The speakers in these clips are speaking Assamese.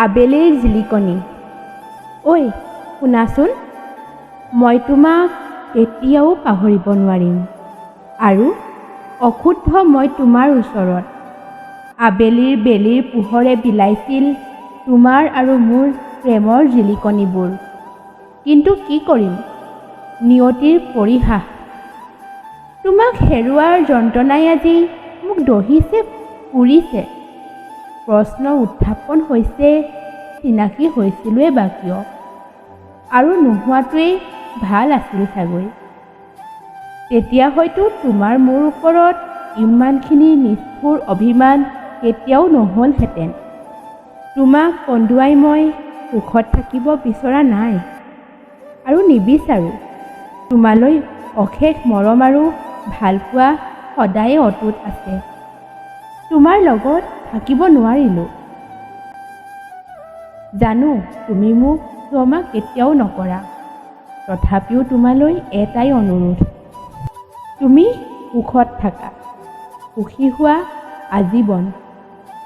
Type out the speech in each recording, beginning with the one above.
আবেলিৰ জিলিকনি। ঐ শুনাচোন, মই তোমাক কেতিয়াও পাহৰিব নোৱাৰিম আৰু অশুদ্ধ মই তোমাৰ ওচৰত। আবেলিৰ বেলিৰ পোহৰে বিলাইছিল তোমাৰ আৰু মোৰ প্ৰেমৰ জিলিকনিবোৰ। কিন্তু কি কৰিম, নিয়তিৰ পৰিহাস। তোমাক হেৰুৱাৰ যন্ত্ৰণাই আজি মোক দহিছে, পুৰিছে। প্ৰশ্ন উত্থাপন হৈছে, চিনাকি হৈছিলোৱে বা কিয়? আৰু নোহোৱাটোৱেই ভাল আছিল চাগৈ। তেতিয়া হয়তো তোমাৰ মোৰ ওপৰত ইমানখিনি নিষ্ঠুৰ অভিমান কেতিয়াও নহ'লহেঁতেন। তোমাক কন্দুৱাই মই সুখত থাকিব বিচৰা নাই আৰু নিবিচাৰোঁ। তোমালৈ অশেষ মৰম আৰু ভালপোৱা সদায়ে অটুট আছে। তোমাৰ লগত থাকিব নোৱাৰিলোঁ। জানো তুমি মোক ক্ষমা কেতিয়াও নকৰা, তথাপিও তোমালৈ এটাই অনুৰোধ, তুমি সুখত থাকা, সুখী হোৱা আজীৱন।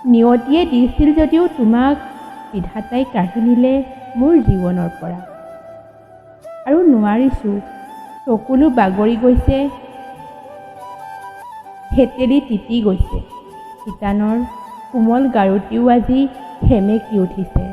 নিয়তিয়ে দিছিল যদিও তোমাক বিধাতাই কাঢ়ি নিলে মোৰ জীৱনৰ পৰা। আৰু নোৱাৰিছোঁ, চকুলো বাগৰি গৈছে, হেতেলি তিতি গৈছে। শিতানৰ কোমল গাৰুটিও আজি সেমেকি উঠিছে।